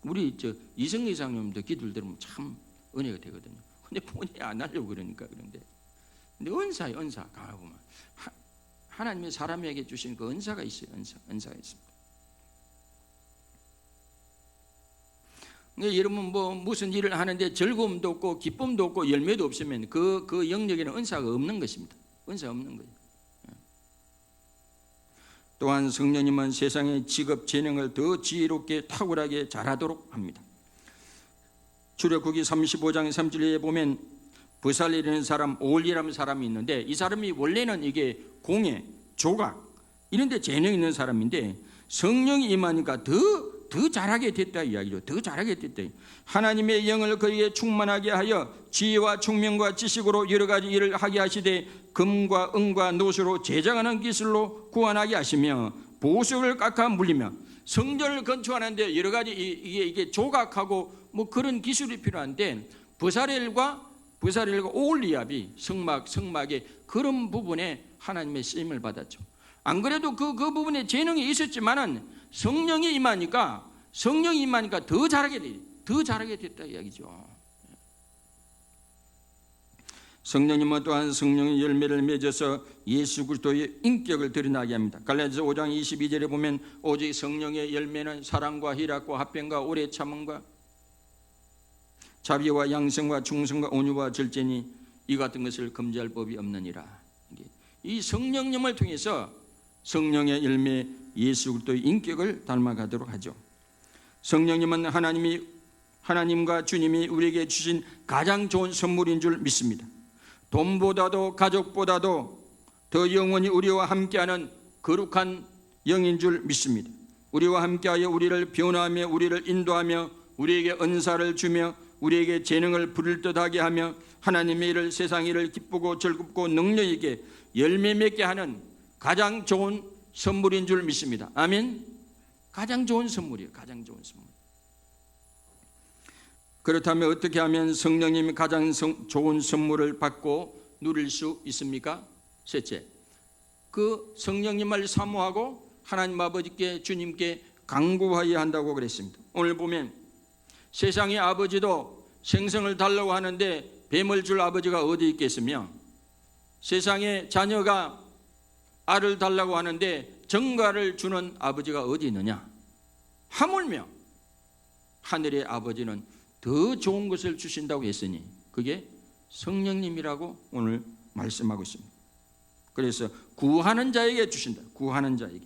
우리 이성희 장님도 기도를 들으면 참 은혜가 되거든요. 근데 본인이 안 하려고 그러니까 그런데. 근데 은사예요. 은사. 가보면 하나님의 사람에게 주신 그 은사가 있어요. 은사가 있습니다. 여러분 무슨 일을 하는데 즐거움도 없고 기쁨도 없고 열매도 없으면 그 영역에는 은사가 없는 것입니다. 은사가 없는 거예요. 또한 성령님은 세상의 직업 재능을 더 지혜롭게 탁월하게 잘하도록 합니다. 출애굽기 35장 3절에 보면 부살이라는 사람, 올리라는 사람이 있는데 이 사람이 원래는 이게 공예, 조각 이런 데 재능 있는 사람인데 성령이 임하니까 더 잘하게 됐다 이야기죠. 더 잘하게 됐다. 하나님의 영을 그에게 충만하게 하여 지혜와 총명과 지식으로 여러 가지 일을 하게 하시되 금과 은과 노수로 제작하는 기술로 구원하게 하시며 보석을 깎아 물리며 성전을 건축하는데 여러 가지 이게 조각하고 그런 기술이 필요한데 부사렐과 부사렐과 올리압이 성막의 그런 부분에 하나님의 쓰임을 받았죠. 안 그래도 그 부분에 재능이 있었지만은 성령이 임하니까 더 잘하게 됐다 이야기죠. 성령님은 또한 성령의 열매를 맺어서 예수 그리스도의 인격을 드러나게 합니다. 갈라디아서 5장 22절에 보면 오직 성령의 열매는 사랑과 희락과 화평과 오래 참음과 자비와 양성과 충성과 온유와 절제니 이 같은 것을 금지할 법이 없느니라. 이 성령님을 통해서 성령의 열매 예수 그리스도의 인격을 닮아가도록 하죠. 성령님은 하나님과 주님이 우리에게 주신 가장 좋은 선물인 줄 믿습니다. 돈보다도 가족보다도 더 영원히 우리와 함께하는 거룩한 영인 줄 믿습니다. 우리와 함께하여 우리를 변화하며 우리를 인도하며 우리에게 은사를 주며 우리에게 재능을 부릴 듯하게 하며 하나님의 일을 세상 일을 기쁘고 즐겁고 능력 있게 열매 맺게 하는 가장 좋은 선물인 줄 믿습니다. 아멘. 가장 좋은 선물이에요. 가장 좋은 선물. 그렇다면 어떻게 하면 성령님이 가장 좋은 선물을 받고 누릴 수 있습니까? 셋째, 그 성령님을 사모하고 하나님 아버지께 주님께 간구하여야 한다고 그랬습니다. 오늘 보면 세상의 아버지도 생성을 달라고 하는데 뱀을 줄 아버지가 어디 있겠으며, 세상의 자녀가 알을 달라고 하는데 정가를 주는 아버지가 어디 있느냐? 하물며 하늘의 아버지는 더 좋은 것을 주신다고 했으니 그게 성령님이라고 오늘 말씀하고 있습니다. 그래서 구하는 자에게 주신다. 구하는 자에게.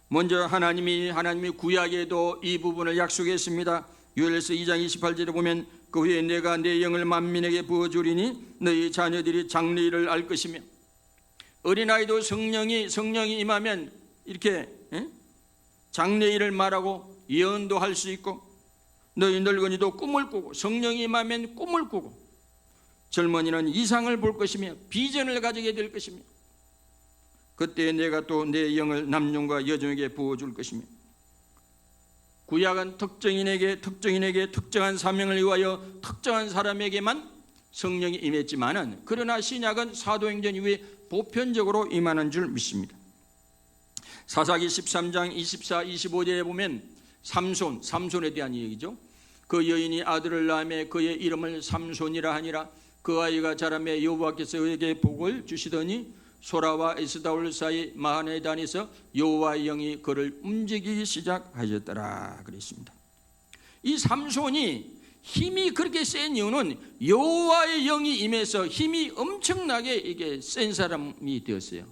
먼저 하나님이 구약에도 이 부분을 약속했습니다. 요엘서 2장 28절에 보면 그 후에 내가 내 영을 만민에게 부어주리니 너희 자녀들이 장래일을 알 것이며, 어린아이도 성령이 임하면 이렇게 장래일을 말하고 예언도 할 수 있고, 너희 늙은이도 꿈을 꾸고, 성령이 임하면 꿈을 꾸고, 젊은이는 이상을 볼 것이며 비전을 가지게 될 것이며, 그때 내가 또 내 영을 남종과 여종에게 부어줄 것이며. 구약은 특정인에게 특정한 사명을 위하여 특정한 사람에게만 성령이 임했지만은, 그러나 신약은 사도행전 이후에 보편적으로 임하는 줄 믿습니다. 사사기 13장 24, 25절에 보면 삼손에 대한 얘기죠. 그 여인이 아들을 낳으며 그의 이름을 삼손이라 하니라. 그 아이가 자라매 여호와께서 그에게 복을 주시더니 소라와 에스다올 사이 마하네단에서 여호와의 영이 그를 움직이기 시작하셨더라 그랬습니다. 이 삼손이 힘이 그렇게 센 이유는 여호와의 영이 임해서 힘이 엄청나게 이게 센 사람이 되었어요.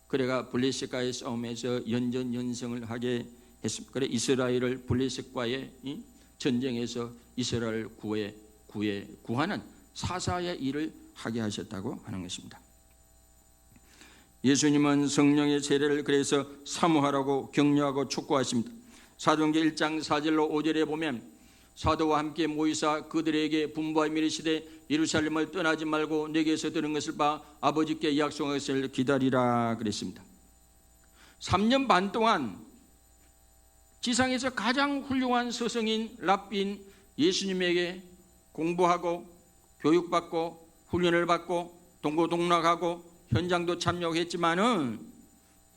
그래가 블레셋과의 싸움에서 연전연승을 하게 했습니다. 그래 이스라엘을 블레셋과의 전쟁에서 이스라엘을 구하는 사사의 일을 하게 하셨다고 하는 것입니다. 예수님은 성령의 세례를 그래서 사모하라고 격려하고 촉구하십니다. 사도행전 1장 4절로 5절에 보면 사도와 함께 모이사 그들에게 분부하여 이르시되 예루살렘을 떠나지 말고 내게서 들은 것을 봐 아버지께 약속한 것을 기다리라 그랬습니다. 3년 반 동안 지상에서 가장 훌륭한 스승인 랍비인 예수님에게 공부하고 교육받고 훈련을 받고 동고동락하고 현장도 참여했지만은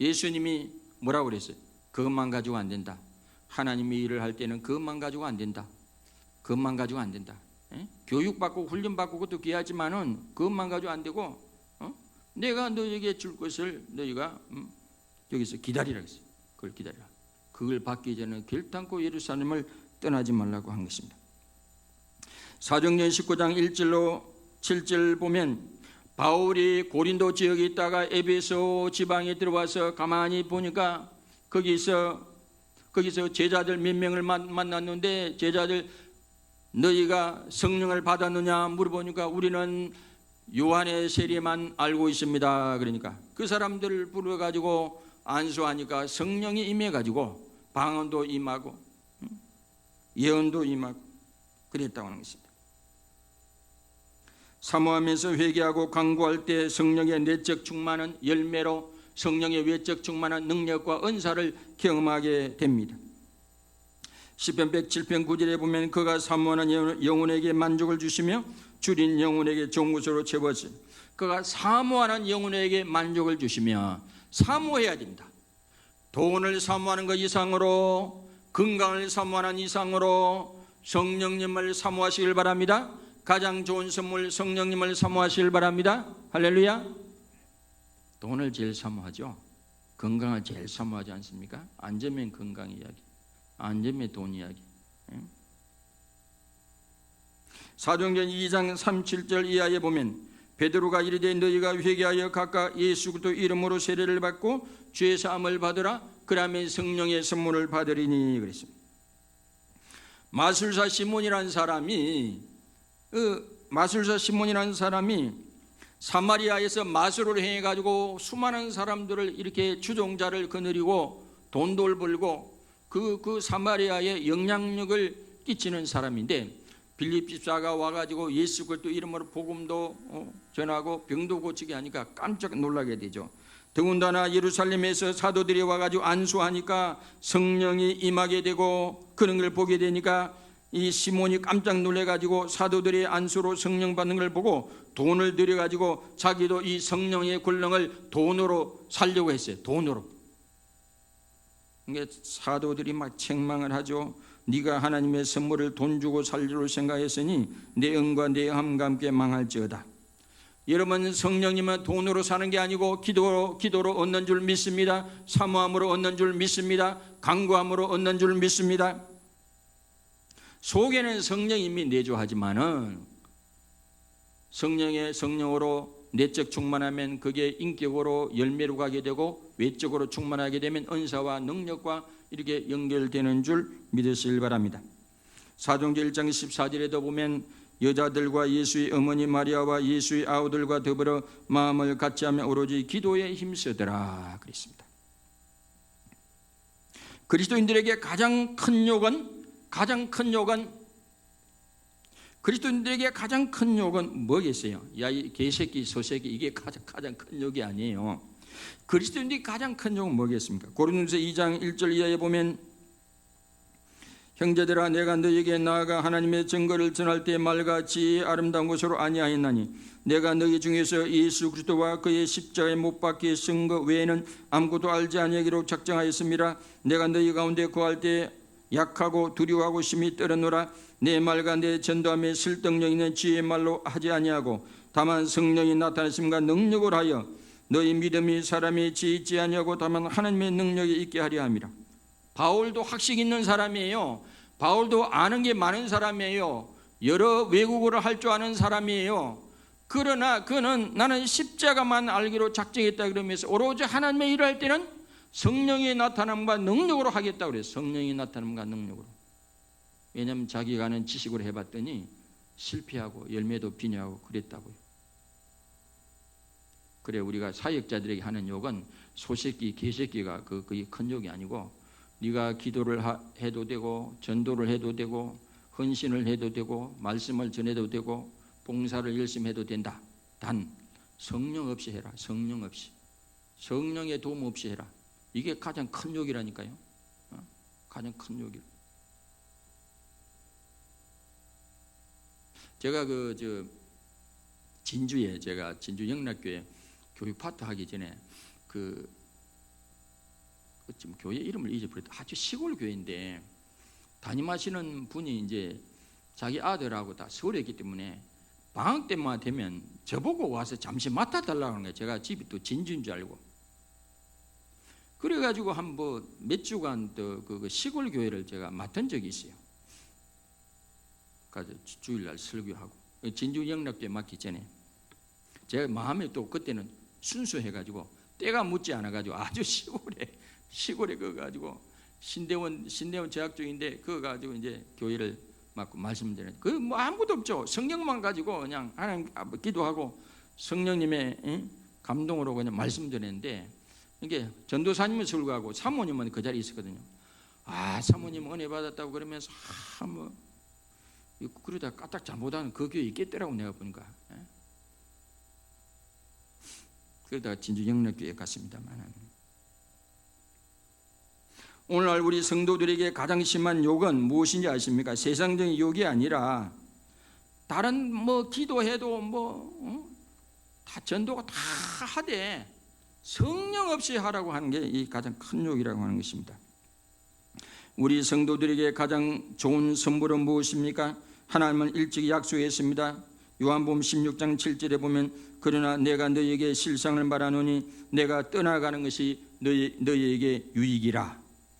예수님이 뭐라고 그랬어요? 그것만 가지고 안 된다. 하나님이 일을 할 때는 그것만 가지고 안 된다. 그것만 가지고 안 된다. 교육받고 훈련받고 그것도 귀하지만은 그것만 가지고 안 되고 내가 너에게 줄 것을 너희가 여기서 기다리라 했어요. 그걸 기다리라. 그걸 받기 전에 결단코 예루살렘을 떠나지 말라고 한 것입니다. 사도행전 19장 1절로 7절 보면 바울이 고린도 지역에 있다가 에베소 지방에 들어와서 가만히 보니까 거기서 제자들 몇 명을 만났는데, 제자들 너희가 성령을 받았느냐 물어보니까 우리는 요한의 세례만 알고 있습니다. 그러니까 그 사람들을 불러가지고 안수하니까 성령이 임해가지고 방언도 임하고 예언도 임하고 그랬다고 하는 것입니다. 사모하면서 회개하고 간구할 때 성령의 내적 충만은 열매로 성령의 외적 충만한 능력과 은사를 경험하게 됩니다. 시편 107편 9절에 보면 그가 사모하는 영혼에게 만족을 주시며 줄인 영혼에게 좋은 것으로 채웠으니 그가 사모하는 영혼에게 만족을 주시며 사모해야 됩니다. 돈을 사모하는 것 이상으로, 건강을 사모하는 이상으로 성령님을 사모하시길 바랍니다. 가장 좋은 선물 성령님을 사모하시길 바랍니다. 할렐루야. 돈을 제일 사모하죠. 건강을 제일 사모하지 않습니까? 안전면 건강 이야기, 안전면 돈 이야기. 사도행전 2장 37절 이하에 보면 베드로가 이르되 너희가 회개하여 각각 예수 그리스도 이름으로 세례를 받고 죄 사함을 받으라. 그러면 성령의 선물을 받으리니 그랬습니다. 마술사 시몬이라는 사람이 사마리아에서 마술을 행해 가지고 수많은 사람들을 이렇게 주종자를 거느리고 돈도 벌고 그 사마리아에 영향력을 끼치는 사람인데 빌립 집사가 와가지고 예수 그리스도 이름으로 복음도 전하고 병도 고치게 하니까 깜짝 놀라게 되죠. 더군다나 예루살렘에서 사도들이 와가지고 안수하니까 성령이 임하게 되고 그런 걸 보게 되니까 이 시몬이 깜짝 놀래가지고 사도들의 안수로 성령 받는 걸 보고 돈을 들여가지고 자기도 이 성령의 권능을 돈으로 살려고 했어요. 돈으로. 그러니까 사도들이 막 책망을 하죠. 네가 하나님의 선물을 돈 주고 살리로 생각했으니 내 영과 내 함과 함께 망할지어다. 여러분, 성령님은 돈으로 사는 게 아니고 기도로 얻는 줄 믿습니다. 사모함으로 얻는 줄 믿습니다. 간구함으로 얻는 줄 믿습니다. 속에는 성령이 이미 내주하지만은 성령으로 내적 충만하면 그게 인격으로 열매로 가게 되고 외적으로 충만하게 되면 은사와 능력과 이렇게 연결되는 줄 믿으시길 바랍니다. 사도행전 1장 14절에도 보면 여자들과 예수의 어머니 마리아와 예수의 아우들과 더불어 마음을 같이하며 오로지 기도에 힘쓰더라 그랬습니다. 그리스도인들에게 가장 큰 욕은 뭐겠어요? 야, 이 개새끼 소새끼, 이게 가장 큰 욕이 아니에요. 그리스도인들이 가장 큰 욕은 뭐겠습니까? 고린도서 2장 1절 이하에 보면 형제들아 내가 너희에게 나아가 하나님의 증거를 전할 때 말같이 아름다운 것으로 아니하였나니 내가 너희 중에서 예수 그리스도와 그의 십자가에 못 박혀 쓴 것 외에는 아무것도 알지 아니하기로 작정하였습니다. 내가 너희 가운데 거할 때 약하고 두려워하고 심히 떨었노라. 내 말과 내 전도함에 설득력 있는 지혜의 말로 하지 아니하고 다만 성령이 나타나심과 능력을 하여 너희 믿음이 사람이 지있지 아니하고 다만 하나님의 능력이 있게 하려 함이라. 바울도 학식 있는 사람이에요. 바울도 아는 게 많은 사람이에요. 여러 외국어를 할 줄 아는 사람이에요. 그러나 그는 나는 십자가만 알기로 작정했다 그러면서 오로지 하나님의 일을 할 때는 성령의 나타남과 능력으로 하겠다고 그래요. 성령의 나타남과 능력으로. 왜냐하면 자기가 아는 지식으로 해봤더니 실패하고 열매도 비냐하고 그랬다고요. 그래, 우리가 사역자들에게 하는 욕은 소새끼, 개새끼가 그게 큰 욕이 아니고 네가 기도를 해도 되고 전도를 해도 되고 헌신을 해도 되고 말씀을 전해도 되고 봉사를 열심히 해도 된다. 단 성령 없이 해라. 성령 없이. 성령의 도움 없이 해라. 이게 가장 큰 욕이라니까요. 가장 큰 욕이라. 제가 진주에 제가 진주 영락교회 교육 파트 하기 전에 지금 교회 이름을 잊어버렸다. 아주 시골 교회인데 담임하시는 분이 이제 자기 아들하고 다 서울에 있기 때문에 방학 때만 되면 저보고 와서 잠시 맡아달라고 하는 거예요. 제가 집이 또 진주인 줄 알고. 그래가지고 한 몇 주간 그 시골 교회를 제가 맡은 적이 있어요. 가서 주일날 설교하고 진주 영락교회 맡기 전에 제가 마음에 또 그때는 순수해가지고 때가 묻지 않아가지고 아주 시골에 그거 가지고 신대원 재학 중인데 그거 가지고 이제 교회를 맡고 말씀드리는 그 뭐 아무것도 없죠. 성령만 가지고 그냥 하나님 기도하고 성령님의 감동으로 그냥 말씀드리는데 이게 전도사님은 설교하고 사모님은 그 자리에 있었거든요. 사모님 은혜 받았다고 그러면서 그러다 까딱 잘못하는 그 교회 있겠더라고 내가 보니까. 그러다가 진주 영락교회 갔습니다만 오늘날 우리 성도들에게 가장 심한 욕은 무엇인지 아십니까? 세상적인 욕이 아니라 다른 뭐 기도해도 다 전도가 다 하되 성령 없이 하라고 하는 게 이 가장 큰 욕이라고 하는 것입니다. 우리 성도들에게 가장 좋은 선물은 무엇입니까? 하나님은 일찍 약속했습니다. 요한복음 16장 7절에 보면 그러나 내가 너희에게 실상을 말하노니 내가 떠나가는 것이 너희에게 유익이라.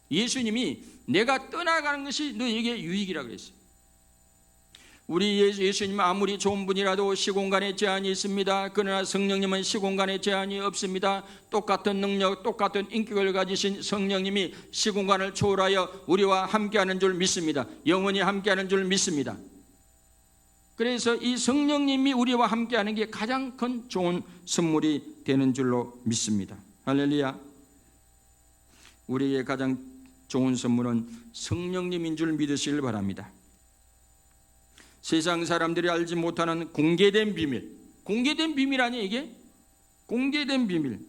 예수님이 내가 떠나가는 것이 너희에게 유익이라 그랬어요. 우리 예수님은 아무리 좋은 분이라도 시공간에 제한이 있습니다. 그러나 성령님은 시공간에 제한이 없습니다. 똑같은 능력, 똑같은 인격을 가지신 성령님이 시공간을 초월하여 우리와 함께하는 줄 믿습니다. 영원히 함께하는 줄 믿습니다. 그래서 이 성령님이 우리와 함께하는 게 가장 큰 좋은 선물이 되는 줄로 믿습니다. 할렐루야. 우리에게 가장 좋은 선물은 성령님인 줄 믿으시길 바랍니다. 세상 사람들이 알지 못하는 공개된 비밀, 공개된 비밀 아니에요 이게? 공개된 비밀.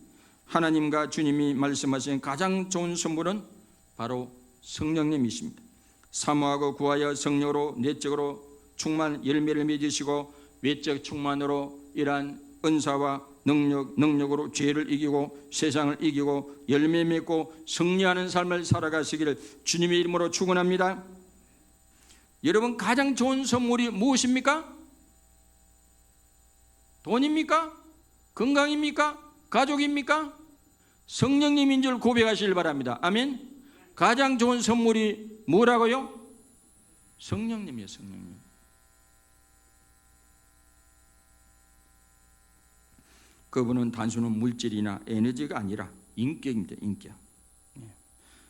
하나님과 주님이 말씀하신 가장 좋은 선물은 바로 성령님이십니다. 사모하고 구하여 성령으로 내적으로 충만 열매를 맺으시고 외적 충만으로 이러한 은사와 능력으로 죄를 이기고 세상을 이기고 열매 맺고 승리하는 삶을 살아가시기를 주님의 이름으로 축원합니다. 여러분, 가장 좋은 선물이 무엇입니까? 돈입니까? 건강입니까? 가족입니까? 성령님인 줄 고백하시길 바랍니다. 아멘. 가장 좋은 선물이 뭐라고요? 성령님이에요. 성령님. 그분은 단순한 물질이나 에너지가 아니라 인격입니다. 인격.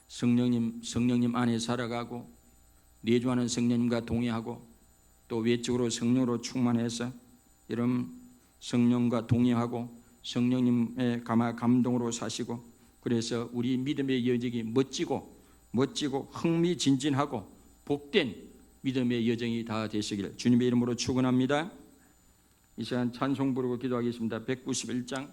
성령님 안에 살아가고 내주하는 성령님과 동의하고 또 외적으로 성령으로 충만해서 이런 성령과 동의하고 성령님의 감동으로 사시고 그래서 우리 믿음의 여정이 멋지고 흥미진진하고 복된 믿음의 여정이 다 되시기를 주님의 이름으로 축원합니다. 이 시간 찬송 부르고 기도하겠습니다. 191장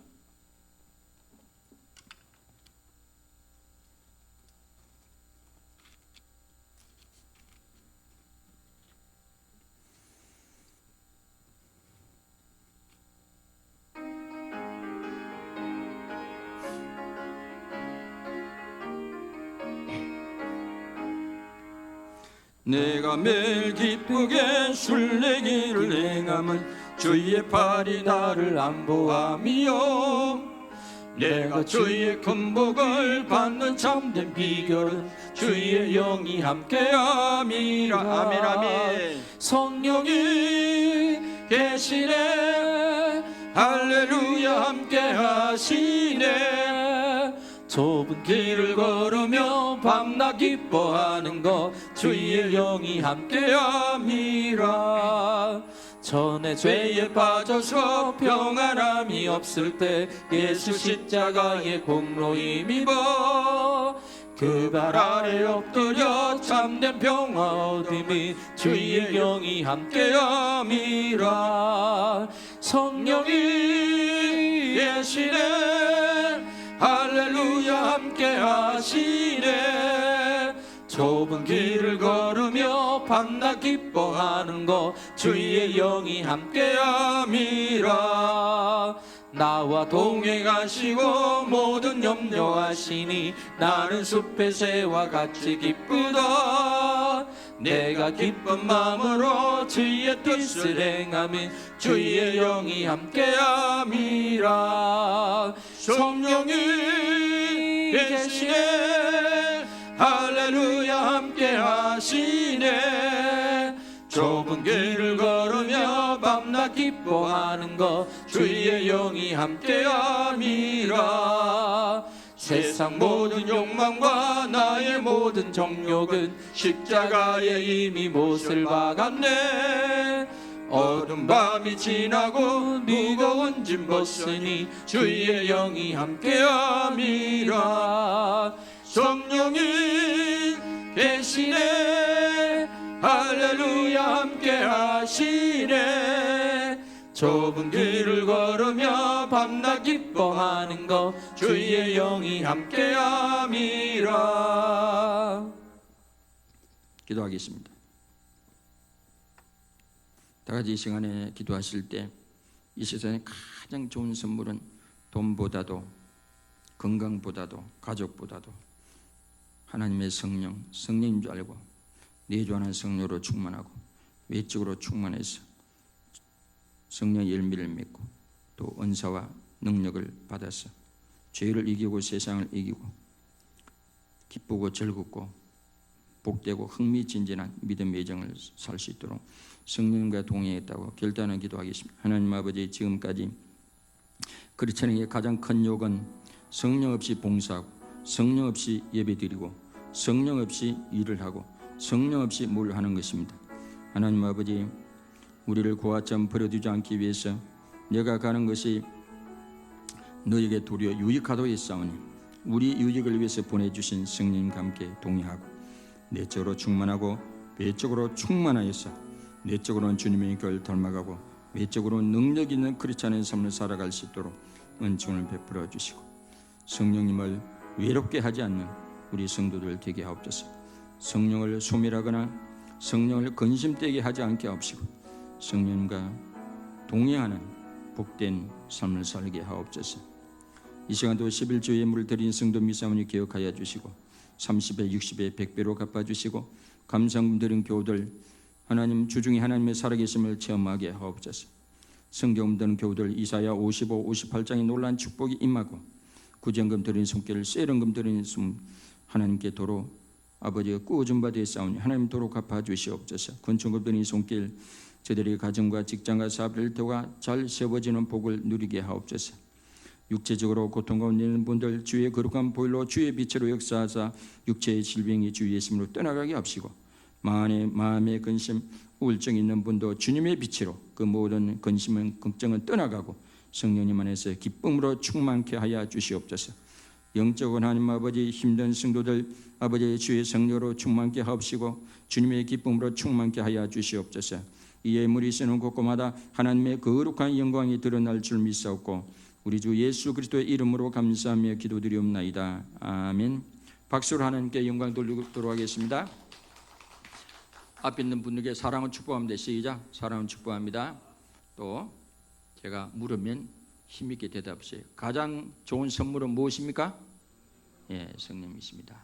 내가 매일 기쁘게 술래기를 행함은 주의 팔이 나를 안보함이요 내가 주의 큰 복을 받는 참된 비결은 주의 영이 함께함이라. 아멘 아멘. 성령이 계시네 할렐루야 함께하시네 좁은 길을 걸으며 밤낮 기뻐하는 것 주의 영이 함께함이라 전에 죄에 빠져서 평안함이 없을 때 예수 십자가의 공로 힘입어 그 발 아래 엎드려 참된 평화 얻음이 주의 영이 함께함이라 성령이 계시네 할렐루야 함께하시네 좁은 길을 걸으며 밤낮 기뻐하는 것 주의 영이 함께함이라 나와 동행하시고 모든 염려하시니 나는 숲의 새와 같이 기쁘다 내가 기쁜 마음으로 주의 뜻을 행하면 주의 영이 함께함이라 성령이 계시네 할렐루야 함께하시네 좁은 길을 걸으며 밤낮 기뻐하는 것 주의 영이 함께함이라 세상 모든 욕망과 나의 모든 정욕은 십자가에 이미 못을 박았네 어두운 밤이 지나고 무거운 짐 벗으니 주의 영이 함께함이라 성령이 계시네 할렐루야 함께하시네 좁은 길을 걸으며 밤낮 기뻐하는 것 주의 영이 함께함이라. 기도하겠습니다. 다 같이 이 시간에 기도하실 때 이 세상에 가장 좋은 선물은 돈보다도 건강보다도 가족보다도 하나님의 성령인 줄 알고 내주하는 성령으로 충만하고 외적으로 충만해서 성령의 열매를 맺고 또 은사와 능력을 받아서 죄를 이기고 세상을 이기고 기쁘고 즐겁고 복되고 흥미진진한 믿음의 여정을 살 수 있도록 성령과 동행했다고 결단하는 기도하겠습니다. 하나님 아버지, 지금까지 그렇지 않은 가장 큰 욕은 성령 없이 봉사하고 성령 없이 예배드리고 성령 없이 일을 하고 성령 없이 뭘 하는 것입니다. 하나님 아버지, 우리를 고아처럼 버려두지 않기 위해서 내가 가는 것이 너에게 도리어 유익하도록 했사오니 우리 유익을 위해서 보내주신 성령님과 함께 동행하고 내적으로 충만하고 외적으로 충만하여서 내적으로는 주님의 교회를 닮아가고 외적으로는 능력 있는 그렇지 않은 삶을 살아갈 수 있도록 은총을 베풀어 주시고 성령님을 외롭게 하지 않는 우리 성도들 되게 하옵소서. 성령을 소멸하거나 성령을 근심되게 하지 않게 하옵시고 성령님과 동행하는 복된 삶을 살게 하옵소서. 이 시간도 11조 예물을 드린 성도 미사모니 기억하여 주시고 30배, 60배, 100배로 갚아주시고 감사금 드린 교우들 하나님 주중에 하나님의 살아계심을 체험하게 하옵소서. 성경 드는 교우들 이사야 55, 58장의 놀라운 축복이 임하고 구제금 드린 손길, 세련금 드린 손 하나님께 도로 아버지가 꾸어준 바 되사오니 하나님 도로 갚아주시옵소서. 권총금 드린 손길 저들의 가정과 직장과 사업일터가 잘 세워지는 복을 누리게 하옵소서. 육체적으로 고통 가운데 있는 분들 주의 거룩한 보혈로 주의 빛으로 역사하사 육체의 질병이 주 예수님으로 떠나가게 하시고 마음의 근심, 우울증 있는 분도 주님의 빛으로 그 모든 근심은 걱정은 떠나가고 성령님 안에서 기쁨으로 충만케 하여 주시옵소서. 영적으로 하나님 아버지 힘든 성도들 아버지의 주의 성령으로 충만케 하옵시고 주님의 기쁨으로 충만케 하여 주시옵소서. 이 예물이 쓰는 곳곳마다 하나님의 거룩한 영광이 드러날 줄 믿사옵고 우리 주 예수 그리스도의 이름으로 감사하며 기도드리옵나이다. 아멘. 박수로 하나님께 영광 돌리도록 하겠습니다. 앞에 있는 분들께 사랑을 축복합니다. 시작. 사랑을 축복합니다. 또 제가 물으면 힘있게 대답하세요. 가장 좋은 선물은 무엇입니까? 예, 성령이십니다.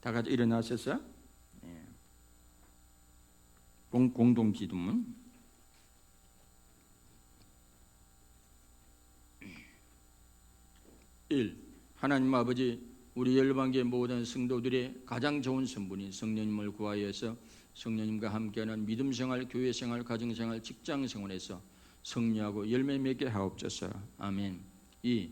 다 같이 일어나셔서 공동 기도문 1. 하나님 아버지, 우리 열방계 모든 성도들의 가장 좋은 선분인 성령님을 구하여서 성령님과 함께하는 믿음 생활, 교회 생활, 가정 생활, 직장 생활에서 승리하고 열매 맺게 하옵소서. 아멘. 2.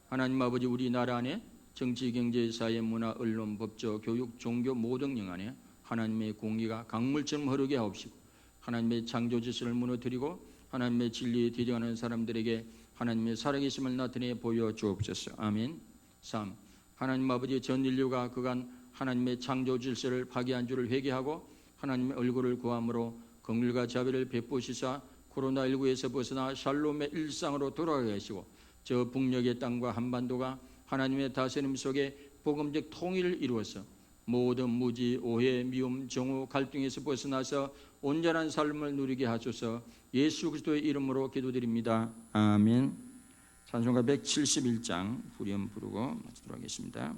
하나님 아버지, 우리나라 안에 정치, 경제, 사회, 문화, 언론, 법조, 교육, 종교 모든 영 안에 하나님의 공의가 강물처럼 흐르게 하옵시고 하나님의 창조 질서를 무너뜨리고 하나님의 진리에 대적하는 사람들에게 하나님의 살아계심을 나타내 보여주옵소서. 아멘. 3. 하나님 아버지, 전 인류가 그간 하나님의 창조 질서를 파괴한 줄을 회개하고 하나님의 얼굴을 구함으로 긍휼과 자비를 베푸시사 코로나19에서 벗어나 샬롬의 일상으로 돌아가게 하시고 저 북녘의 땅과 한반도가 하나님의 다스림 속에 복음적 통일을 이루어서 모든 무지, 오해, 미움, 정오, 갈등에서 벗어나서 온전한 삶을 누리게 하소서. 예수 그리스도의 이름으로 기도드립니다. 아멘. 찬송가 171장 후렴 부르고 마치도록 하겠습니다.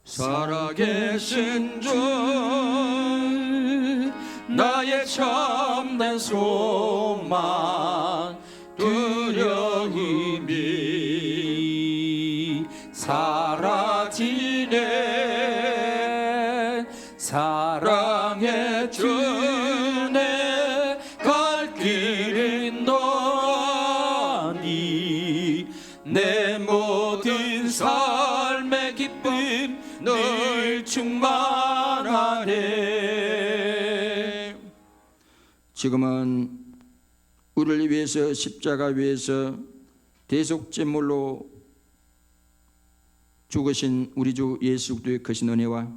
살아계신 주 나의 참된 소망 두려움이 사라지네. 사랑의 주내 갈 길은 너니 내 모든 삶의 기쁨 늘 충만하네. 지금은 우리를 위해서 십자가 위에서 대속제물로 죽으신 우리 주 예수 그리스도의 크신 은혜와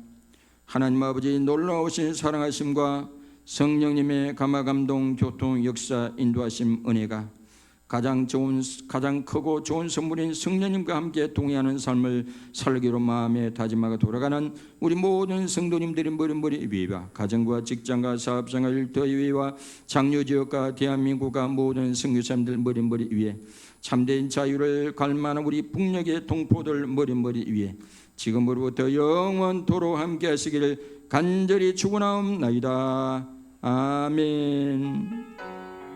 하나님 아버지 놀라우신 사랑하심과 성령님의 감화 감동 교통 역사 인도하심 은혜가 가장 크고 좋은 선물인 성령님과 함께 동행하는 삶을 살기로 마음에 다짐하고 돌아가는 우리 모든 성도님들의 머릿머리 위와 가정과 직장과 사업생활 일터의 위와 장로지역과 대한민국과 모든 선교사님들 머릿머리 위에 참된 자유를 갈망하는 우리 북녘의 동포들 머릿머리 위에 지금으로부터 영원토록 함께 하시기를 간절히 축원하옵나이다. 아멘.